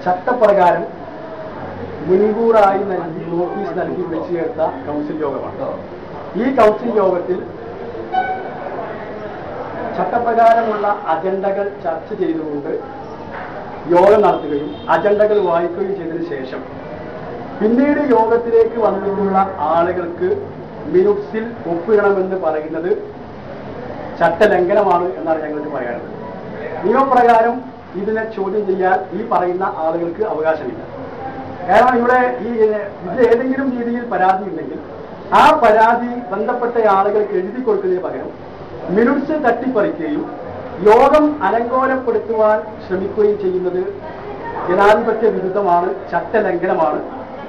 ചട്ടപ്രകാരം മുൻകൂറായി നൽകി നോട്ടീസ് നൽകി വിളിച്ചു ചേർത്ത കൗൺസിൽ യോഗമാണ്. ഈ കൗൺസിൽ യോഗത്തിൽ ചട്ടപ്രകാരമുള്ള അജണ്ടകൾ ചർച്ച ചെയ്തുകൊണ്ട് യോഗം നടത്തുകയും അജണ്ടകൾ വായിക്കുകയും ചെയ്തതിനു ശേഷം പിന്നീട് യോഗത്തിലേക്ക് വന്നിട്ടുള്ള ആളുകൾക്ക് മിനിറ്റ്സിൽ ഒപ്പിടണമെന്ന് പറയുന്നത് ചട്ടലംഘനമാണ് എന്നാണ് ഞങ്ങൾക്ക് പറയാനുള്ളത്. നിയമപ്രകാരം ഇതിനെ ചോദ്യം ചെയ്യാൻ ഈ പറയുന്ന ആളുകൾക്ക് അവകാശമില്ല. കാരണം ഇവിടെ ഇത് ഏതെങ്കിലും രീതിയിൽ പരാതി ഉണ്ടെങ്കിൽ ആ പരാതി ബന്ധപ്പെട്ട ആളുകൾക്ക് എഴുതി കൊടുക്കുന്നതിന് പകരം മിനിറ്റ്സ് തട്ടിപ്പറിക്കുകയും യോഗം അലങ്കോലപ്പെടുത്തുവാൻ ശ്രമിക്കുകയും ചെയ്യുന്നത് ജനാധിപത്യ വിരുദ്ധമാണ്, ചട്ടലംഘനമാണ്.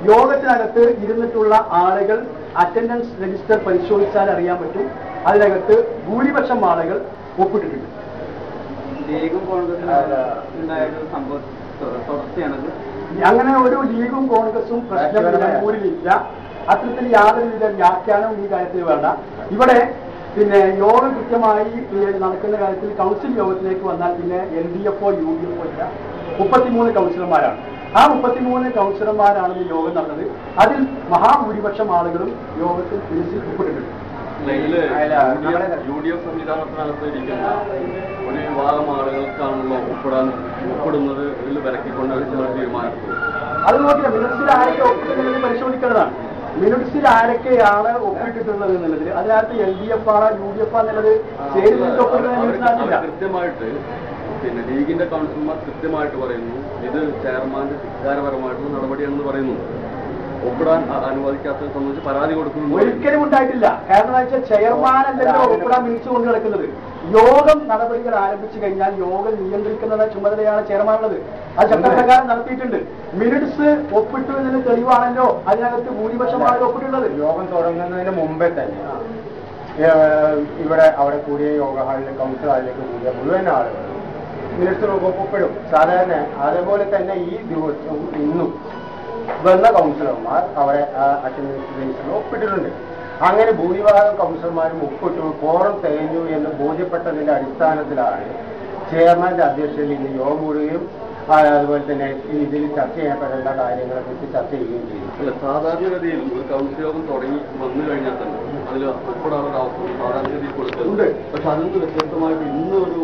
യോഗത്തിനകത്ത് ഇരുന്നിട്ടുള്ള ആളുകൾ അറ്റൻഡൻസ് രജിസ്റ്റർ പരിശോധിച്ചാൽ അറിയാൻ പറ്റും. അതിനകത്ത് ഭൂരിപക്ഷം ആളുകൾ ഒപ്പിട്ടിട്ടുണ്ട്. അങ്ങനെ ഒരു ലീഗും കോൺഗ്രസും പ്രശ്നം നിലമ്പൂരിലില്ല. അത്തരത്തിൽ യാതൊരുവിധ വ്യാഖ്യാനവും ഈ കാര്യത്തിൽ വേണ്ട. ഇവിടെ യോഗം കൃത്യമായി നടക്കുന്ന കാര്യത്തിൽ കൗൺസിൽ യോഗത്തിലേക്ക് വന്നാൽ പിന്നെ LDFO UDFO ഇല്ല. 33 കൗൺസിലർമാരാണ്. ആ 33 കൗൺസിലർമാരാണ് ഈ യോഗം നടന്നത്. അതിൽ മഹാഭൂരിപക്ഷം ആളുകളും യോഗത്തിൽ മിനിറ്റ്സിൽ ഒപ്പിട്ടിട്ടുണ്ട്. UDF സംവിധാനത്തിനകത്ത് ഇരിക്കുന്ന ഒരു വിഭാഗം ആളുകൾക്കാണല്ലോ ഒപ്പിടുന്നത് വിലക്കിക്കൊണ്ട് തീരുമാനിച്ചത്. അത് നോക്കില്ല, മിനിറ്റ്സിൽ ആരൊക്കെ ഒപ്പിട്ടുള്ളത് പരിശോധിക്കേണ്ടതാണ്. മിനിറ്റ്സിൽ ആരൊക്കെയാണ് ഒപ്പിട്ടിട്ടുള്ളത് എന്നുള്ളതിൽ അതിനകത്ത് LDF ആണ് UDF എന്നുള്ളത് കൃത്യമായിട്ട് ലീഗിന്റെ കൗൺസിലർമാർ കൃത്യമായിട്ട് പറയുന്നു ഇത് ചെയർമാന്റെ ധിക്കാരപരമായിട്ടുള്ള നടപടിയാണെന്ന് പറയുന്നു. ഒപ്പിടാൻ അനുവദിക്കാത്തത് സംബന്ധിച്ച് പരാതി കൊടുക്കുന്നു. ഒരിക്കലും ഉണ്ടായിട്ടില്ല. കാരണം എന്താ വെച്ചാൽ ചെയർമാനല്ലല്ലോ ഒപ്പിടാൻ മിനിറ്റ്സ് കൊണ്ട് കിടക്കുന്നത്. യോഗം നടപടികൾ ആരംഭിച്ചു കഴിഞ്ഞാൽ യോഗം നിയന്ത്രിക്കുന്ന ചുമതലയാണ് ചെയർമാനുള്ളത്. അത് ചട്ടപ്രകാരം നടത്തിയിട്ടുണ്ട്. മിനിറ്റ്സ് ഒപ്പിട്ടു എന്നതിന് തെളിവാണല്ലോ അതിനകത്ത് ഭൂരിപക്ഷം ആളുകൾ ഒപ്പിട്ടുള്ളത്. യോഗം തുടങ്ങുന്നതിന് മുമ്പേ തന്നെ അവിടെ കൂടിയ യോഗ ഹാളിലെ കൗൺസിൽ ഹാളിലേക്ക് കൂടിയ മുഴുവൻ ആളുകൾ മിനിറ്റ്സ് ഒപ്പിടും. സാധാരണ അതേപോലെ തന്നെ ഈ ദിവസവും ഇന്നും വന്ന കൗൺസിലർമാർ അവിടെ അറ്റൻഡൻസ് രജിസ്റ്ററിൽ ഒപ്പിട്ടിട്ടുണ്ട്. അങ്ങനെ ഭൂരിഭാഗം കൗൺസിലർമാരും ഒപ്പിട്ടു, കോറം തികഞ്ഞു എന്ന് ബോധ്യപ്പെട്ടതിന്റെ അടിസ്ഥാനത്തിലാണ് ചെയർമാന്റെ അധ്യക്ഷതയിൽ ഇന്ന് യോഗം കൂടുകയും അതുപോലെ തന്നെ ഇതിൽ ചർച്ച ചെയ്യപ്പെടേണ്ട കാര്യങ്ങളെ കുറിച്ച് ചർച്ച ചെയ്യുകയും ചെയ്തു. അല്ല, സാധാരണഗതിയിൽ ഒരു കൗൺസിൽ യോഗം തുടങ്ങി വന്നു കഴിഞ്ഞാൽ തന്നെ അതിൽ ഒപ്പിടാനുള്ള അവസരം സാധാരണഗതിയിൽ കൊടുക്കുന്നുണ്ട്. പക്ഷെ അതിൽ നിന്ന് വ്യത്യസ്തമായിട്ട് ഇന്നൊരു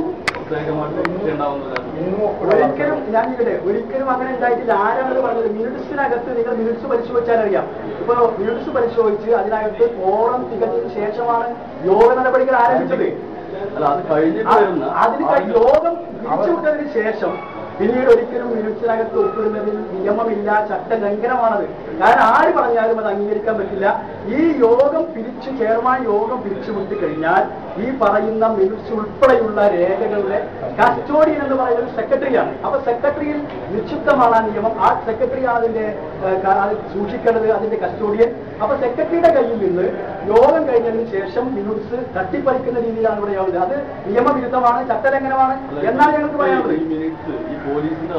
ഒരിക്കലും അങ്ങനെ ഉണ്ടായിട്ടില്ല. ആരാണ് പറഞ്ഞത്? മിനിറ്റ്സിനകത്ത് നിങ്ങൾ മിനിറ്റ്സ് പരിശോധിച്ചാൽ അറിയാം. ഇപ്പൊ മിനിറ്റ്സ് പരിശോധിച്ച് അതിനകത്ത് കോറം തികഞ്ഞതിന് ശേഷമാണ് യോഗ നടപടികൾ ആരംഭിച്ചത്. അതിന് യോഗം പിരിച്ചുവിട്ടതിന് ശേഷം പിന്നീട് ഒരിക്കലും മിനിറ്റ്സിനകത്ത് ഒപ്പിടുന്നതിൽ നിയമമില്ല, ചട്ടലംഘനമാണത്. കാരണം ആര് പറഞ്ഞാലും അത് അംഗീകരിക്കാൻ പറ്റില്ല. ഈ യോഗം ചെയർമാൻ യോഗം പിരിച്ചുവിട്ട് കഴിഞ്ഞാൽ ഈ പറയുന്ന മിനിറ്റ്സ് ഉൾപ്പെടെയുള്ള രേഖകളുടെ കസ്റ്റോഡിയൻ എന്ന് പറയുന്നത് സെക്രട്ടറിയാണ്. അപ്പൊ സെക്രട്ടറിയിൽ നിക്ഷിപ്തമാണ് ആ നിയമം. ആ സെക്രട്ടറിയാണ് അതിന്റെ സൂക്ഷിക്കേണ്ടത്, അതിന്റെ കസ്റ്റോഡിയൻ. അപ്പൊ സെക്രട്ടറിയുടെ കയ്യിൽ നിന്ന് യോഗം കഴിഞ്ഞതിന് ശേഷം മിനിറ്റ്സ് തട്ടിപ്പറിക്കുന്ന രീതിയിലാണ് ഇവിടെ യോഗം. അത് നിയമവിരുദ്ധമാണ്, ചട്ടലംഘനമാണ് എന്നാണ് ഞങ്ങൾക്ക് പറയാനുള്ളത്. പോലീസിന്റെ